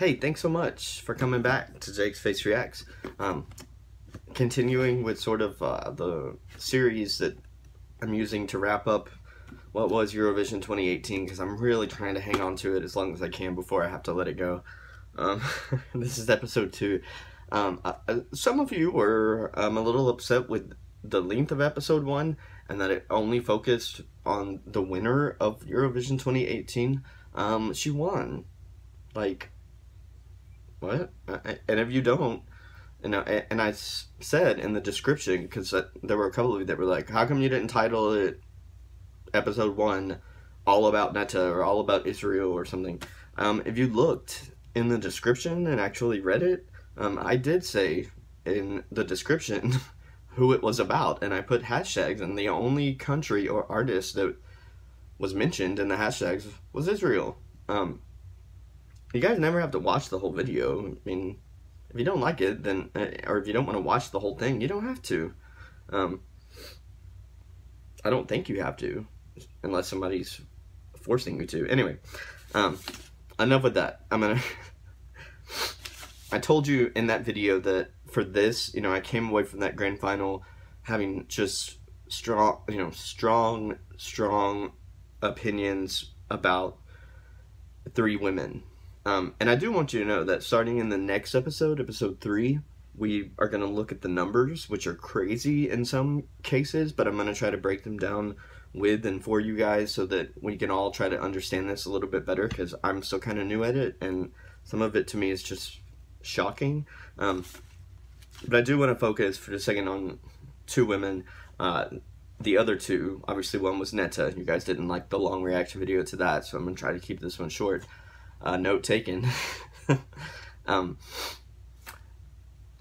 Hey, thanks so much for coming back to Jake's Face Reacts. Continuing with sort of the series that I'm using to wrap up what was Eurovision 2018, because I'm really trying to hang on to it as long as I can before I have to let it go. This is episode 2. Some of you were a little upset with the length of episode 1 and that it only focused on the winner of Eurovision 2018. She won. Like, what? And if you don't, and I said in the description, because there were a couple of you that were like, how come you didn't title it episode 1 all about Netta or all about Israel or something? If you looked in the description and actually read it, I did say in the description who it was about, and I put hashtags, and the only country or artist that was mentioned in the hashtags was Israel. You guys never have to watch the whole video. I mean, if you don't like it, then, or if you don't want to watch the whole thing, you don't have to. I don't think you have to, unless somebody's forcing you to. Anyway, enough with that. I told you in that video that for this, I came away from that grand final having just strong opinions about 3 women. And I do want you to know that starting in the next episode, episode 3, we are going to look at the numbers, which are crazy in some cases, but I'm going to try to break them down with and for you guys so that we can all try to understand this a little bit better, because I'm still kind of new at it, and some of it to me is just shocking. But I do want to focus for a second on 2 women. The other 2, obviously one was Netta. You guys didn't like the long reaction video to that, so I'm going to try to keep this one short. Note taken.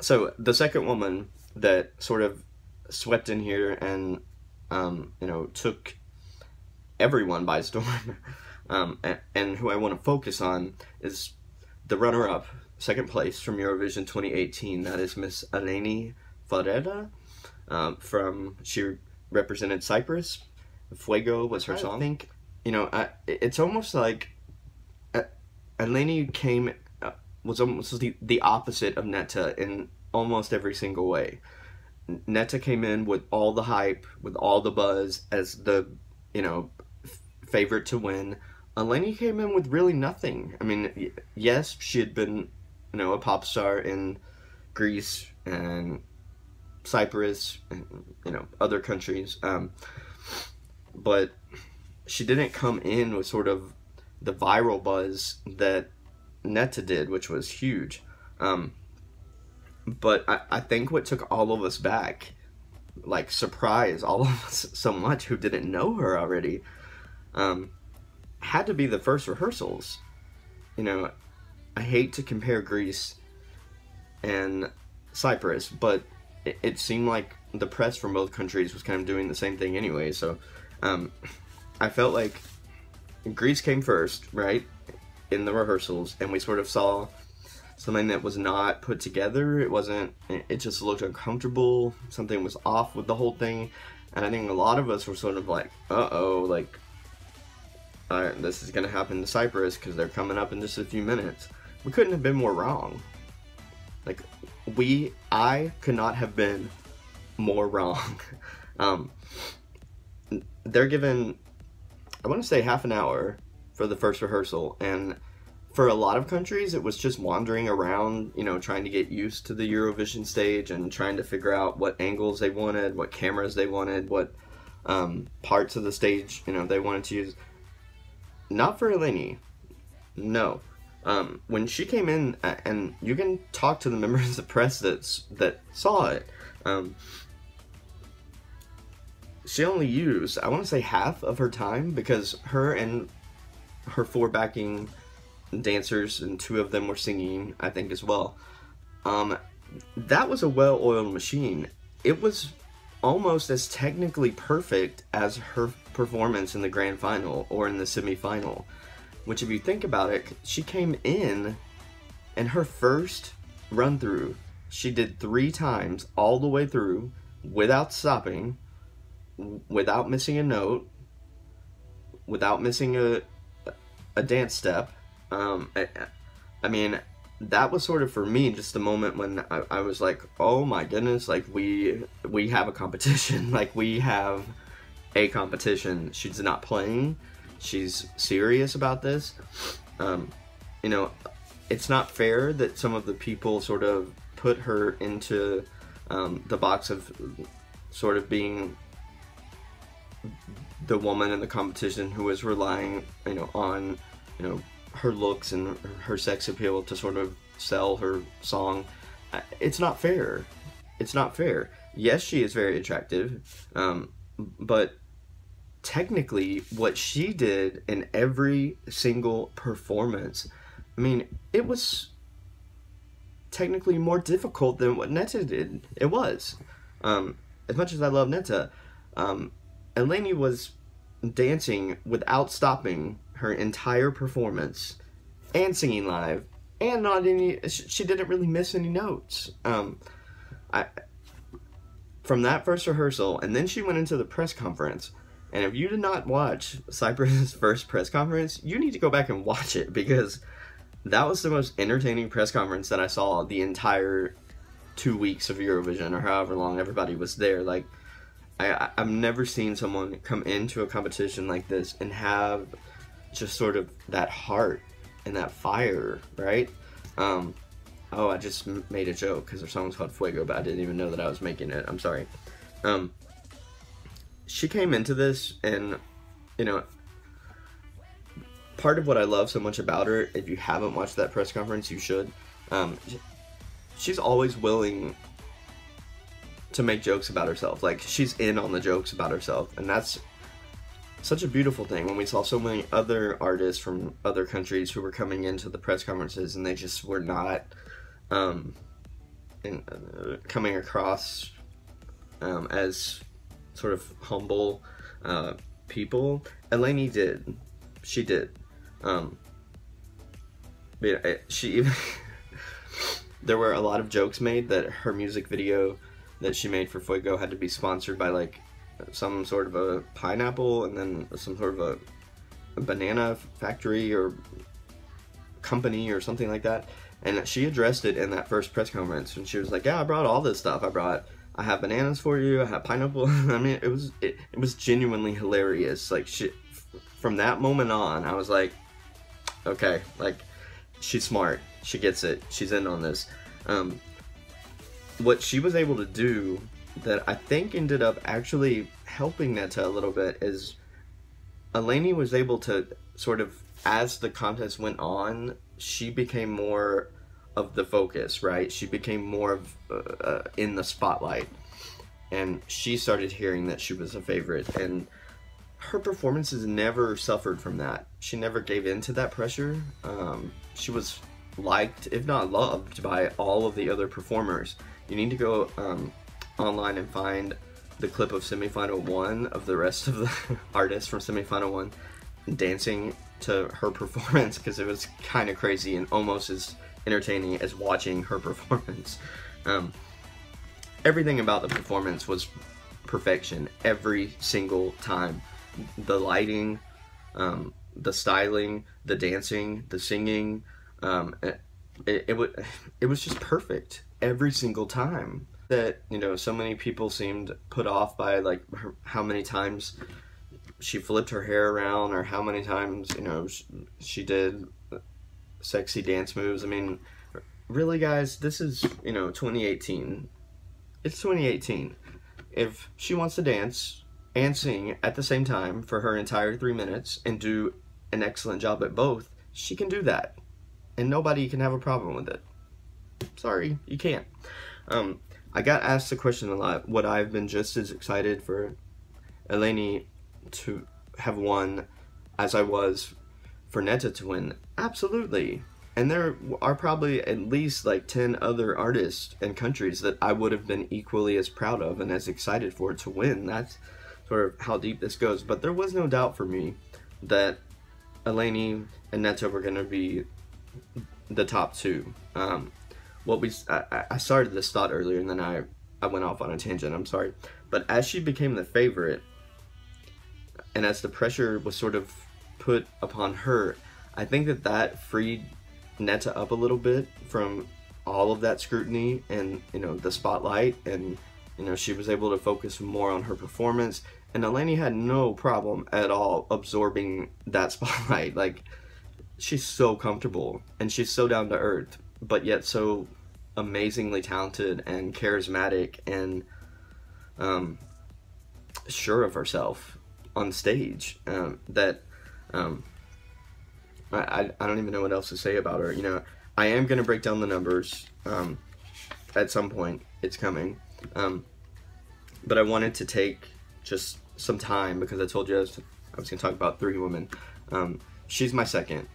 So the second woman that sort of swept in here and took everyone by storm, and who I want to focus on is the runner-up, second place from Eurovision 2018. That is Miss Eleni Foureira. She represented Cyprus. Fuego was her song. I think it's almost like Eleni was almost the opposite of Netta in almost every single way. Netta came in with all the hype, with all the buzz as the, favorite to win. Eleni came in with really nothing. I mean, yes, she had been, a pop star in Greece and Cyprus and, other countries. But she didn't come in with sort of the viral buzz that Netta did, which was huge. But I think what took all of us back, like surprised all of us so much who didn't know her already, had to be the first rehearsals. I hate to compare Greece and Cyprus, but it seemed like the press from both countries was kind of doing the same thing anyway, so I felt like Greece came first, right, in the rehearsals, and we sort of saw something that was not put together. It just looked uncomfortable. Something was off with the whole thing, and I think a lot of us were sort of like, uh-oh, like, this is gonna happen to Cyprus because they're coming up in just a few minutes. We couldn't have been more wrong. Like, I could not have been more wrong. They're given, I want to say, half an hour for the first rehearsal, and for a lot of countries it was just wandering around, trying to get used to the Eurovision stage and trying to figure out what angles they wanted, what cameras they wanted, what parts of the stage they wanted to use. Not for Eleni. No. When she came in, and you can talk to the members of the press that saw it, she only used, I want to say, half of her time, because her and her 4 backing dancers, and 2 of them were singing, I think, as well. That was a well-oiled machine. It was almost as technically perfect as her performance in the grand final or in the semi-final, which, if you think about it, she came in, and her first run-through, she did 3 times all the way through without stopping, without missing a note, without missing a dance step. I mean, that was sort of for me just the moment when I was like, oh my goodness, like we have a competition. Like we have a competition. She's not playing, she's serious about this. You know, it's not fair that some of the people sort of put her into the box of sort of being the woman in the competition who is relying, you know, on, you know, her looks and her sex appeal to sort of sell her song. It's not fair. It's not fair. Yes, she is very attractive, but technically what she did in every single performance, I mean, it was technically more difficult than what Netta did. It was. As much as I love Netta, Eleni was dancing without stopping her entire performance and singing live, and not any, she didn't really miss any notes. From that first rehearsal, and then she went into the press conference, and if you did not watch Cyprus' first press conference, you need to go back and watch it, because that was the most entertaining press conference that I saw the entire 2 weeks of Eurovision, or however long everybody was there. Like, I've never seen someone come into a competition like this and have just sort of that heart and that fire, right? Oh, I just made a joke because her song's called Fuego, but I didn't even know that I was making it. I'm sorry. She came into this, and, you know, part of what I love so much about her, if you haven't watched that press conference, you should. She's always willing to make jokes about herself. Like, she's in on the jokes about herself, and that's such a beautiful thing. When we saw so many other artists from other countries who were coming into the press conferences and they just were not coming across as sort of humble people, Eleni did. She did. She even there were a lot of jokes made that her music video that she made for Fuego had to be sponsored by, like, some sort of a pineapple and then some sort of a banana factory or company or something like that. And she addressed it in that first press conference, and she was like, yeah, I brought all this stuff. I have bananas for you, I have pineapple. I mean, it was genuinely hilarious. Like, from that moment on, I was like, okay, like, she's smart, she gets it, she's in on this. What she was able to do that I think ended up actually helping Netta a little bit is Eleni was able to sort of, as the contest went on, she became more of the focus, right? She became more of in the spotlight, and she started hearing that she was a favorite, and her performances never suffered from that. She never gave in to that pressure. She was liked, if not loved, by all of the other performers. You need to go online and find the clip of semifinal 1 of the rest of the artists from semifinal 1 dancing to her performance, because it was kind of crazy and almost as entertaining as watching her performance. Everything about the performance was perfection every single time. The lighting, the styling, the dancing, the singing, it was just perfect every single time. That, you know, so many people seemed put off by, like, how many times she flipped her hair around, or how many times, you know, she did sexy dance moves. I mean, really, guys, this is, you know, 2018. It's 2018. If she wants to dance and sing at the same time for her entire 3 minutes and do an excellent job at both, she can do that, and nobody can have a problem with it. Sorry, you can't. I got asked the question a lot, would I have been just as excited for Eleni to have won as I was for Netta to win? Absolutely. And there are probably at least like 10 other artists and countries that I would have been equally as proud of and as excited for to win. That's sort of how deep this goes. But there was no doubt for me that Eleni and Netta were going to be the top two. I started this thought earlier, and then I went off on a tangent, I'm sorry. But as she became the favorite, and as the pressure was sort of put upon her, I think that freed Netta up a little bit from all of that scrutiny and, you know, the spotlight, and, you know, she was able to focus more on her performance. And Eleni had no problem at all absorbing that spotlight. Like, she's so comfortable and she's so down to earth, but yet so amazingly talented and charismatic and sure of herself on stage, that I don't even know what else to say about her. You know, I am going to break down the numbers at some point. It's coming. But I wanted to take just some time because I told you I was going to talk about 3 women. She's my second.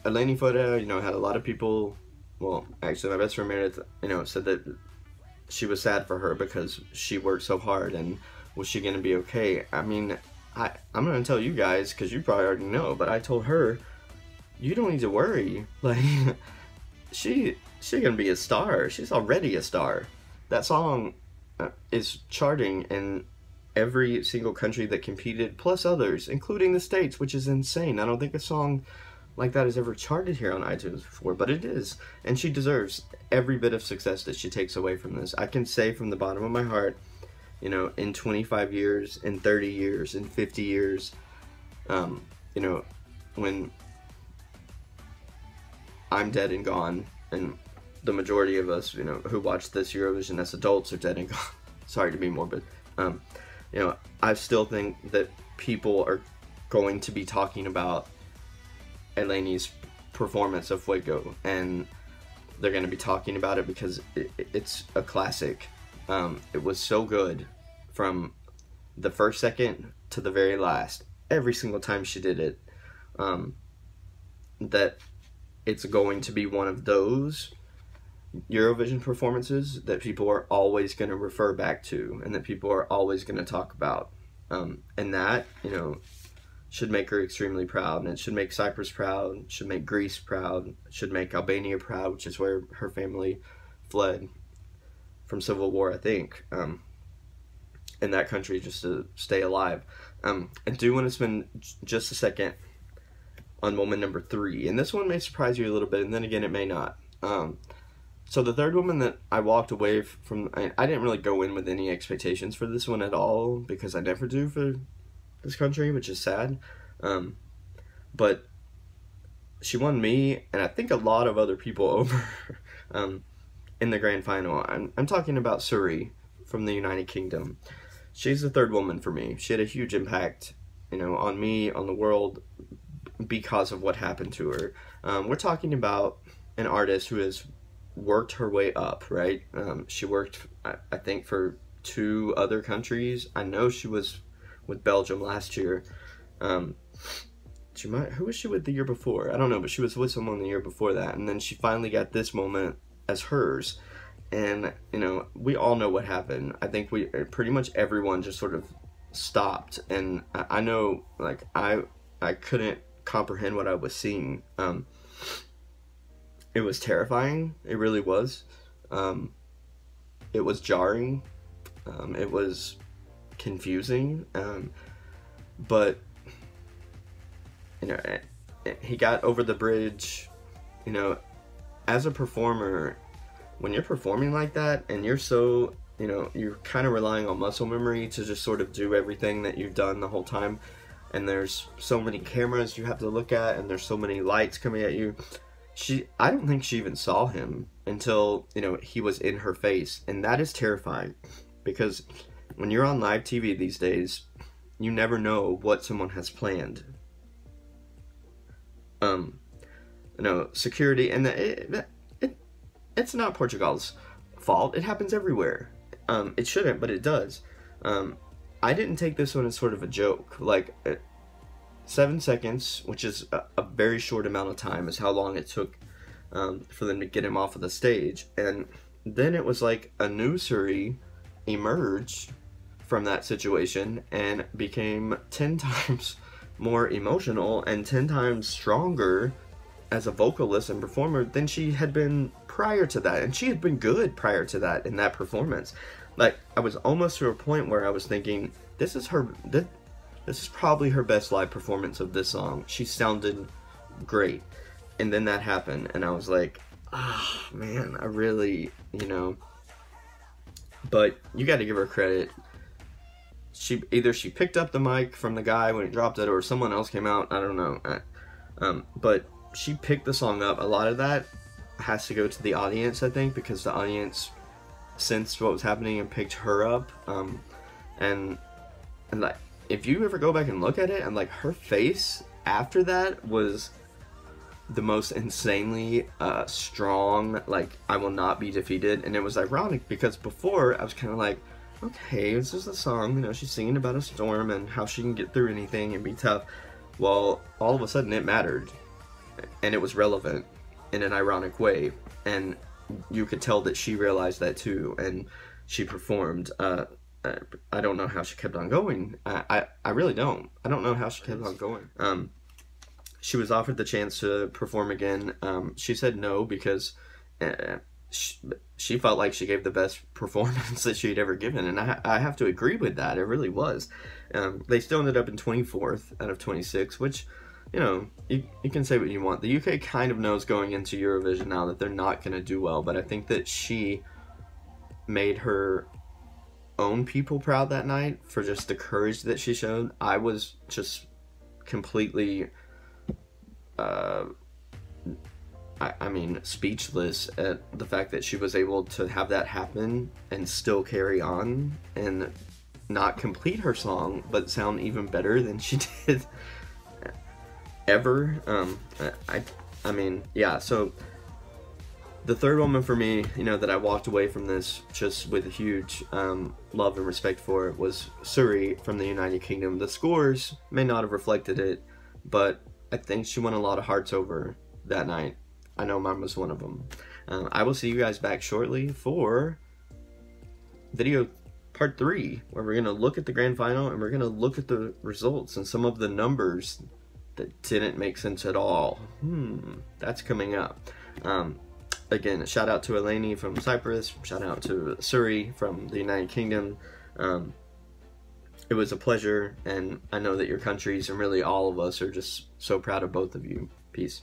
Eleni Foureira, you know, had a lot of people, well, actually my best friend Meredith, you know, said that she was sad for her because she worked so hard, and was she going to be okay? I mean, I'm going to tell you guys, because you probably already know, but I told her, you don't need to worry. Like, she's going to be a star. She's already a star. That song is charting in every single country that competed, plus others, including the States, which is insane. I don't think a song like that has ever charted here on iTunes before, but it is. And she deserves every bit of success that she takes away from this. I can say from the bottom of my heart, you know, in 25 years, in 30 years, in 50 years, you know, when I'm dead and gone, and the majority of us, you know, who watch this Eurovision as adults are dead and gone. Sorry to be morbid. You know, I still think that people are going to be talking about Eleni's performance of Fuego, and they're going to be talking about it because it's a classic. It was so good from the first second to the very last, every single time she did it, that it's going to be one of those Eurovision performances that people are always going to refer back to, and that people are always going to talk about. And that, you know, should make her extremely proud, and it should make Cyprus proud, should make Greece proud, should make Albania proud, which is where her family fled from civil war, I think, in that country, just to stay alive. I do want to spend just a second on woman number 3, and this one may surprise you a little bit, and then again it may not. So the third woman that I walked away from, I didn't really go in with any expectations for this one at all, because I never do for this country, which is sad. But she won me, and I think a lot of other people over in the grand final. I'm talking about Suri from the United Kingdom. She's the third woman for me. She had a huge impact, you know, on me, on the world, because of what happened to her. We're talking about an artist who has worked her way up, right? She worked, I think, for 2 other countries. I know she was with Belgium last year. Who was she with the year before? I don't know, but she was with someone the year before that, and then she finally got this moment as hers. And, you know, we all know what happened. I think pretty much everyone just sort of stopped, and I know, like, I couldn't comprehend what I was seeing. It was terrifying. It really was. It was jarring. It was confusing. But, you know, he got over the bridge. You know, as a performer, when you're performing like that, and you're so, you know, you're kind of relying on muscle memory to just sort of do everything that you've done the whole time, and there's so many cameras you have to look at, and there's so many lights coming at you. I don't think she even saw him until, you know, he was in her face, and that is terrifying, because when you're on live TV these days, you never know what someone has planned. You know, security, and it's not Portugal's fault. It happens everywhere. It shouldn't, but it does. I didn't take this one as sort of a joke. Like, 7 seconds, which is a very short amount of time, is how long it took for them to get him off of the stage. And then it was like a new Suri emerged from that situation and became 10 times more emotional and 10 times stronger as a vocalist and performer than she had been prior to that. And she had been good prior to that in that performance. Like, I was almost to a point where I was thinking, this is probably her best live performance of this song. She sounded great. And then that happened, and I was like, man, I really, but you got to give her credit. She picked up the mic from the guy when he dropped it, or someone else came out, I don't know, but she picked the song up. A lot of that has to go to the audience, I think, because the audience sensed what was happening and picked her up, and like, if you ever go back and look at it, and like, her face after that was the most insanely strong, like, I will not be defeated. And it was ironic because before I was kind of like, okay, this is a song, she's singing about a storm and how she can get through anything and be tough. Well, all of a sudden it mattered, and it was relevant in an ironic way, and you could tell that she realized that too, and she performed. I don't know how she kept on going. I really don't. I don't know how she kept on going. She was offered the chance to perform again. She said no because she felt like she gave the best performance that she'd ever given, and I have to agree with that. It really was. They still ended up in 24th out of 26, which, you can say what you want. The UK kind of knows going into Eurovision now that they're not going to do well, but I think that she made her own people proud that night for just the courage that she showed. I was just completely speechless at the fact that she was able to have that happen and still carry on and not complete her song, but sound even better than she did ever. So the third woman for me, that I walked away from this just with a huge love and respect for, was Suri from the United Kingdom. The scores may not have reflected it, but I think she won a lot of hearts over that night. I know mine was one of them. I will see you guys back shortly for video part 3, where we're going to look at the grand final and we're going to look at the results and some of the numbers that didn't make sense at all. That's coming up. Again, shout out to Eleni from Cyprus. Shout out to Suri from the United Kingdom. It was a pleasure, and I know that your countries and really all of us are just so proud of both of you. Peace.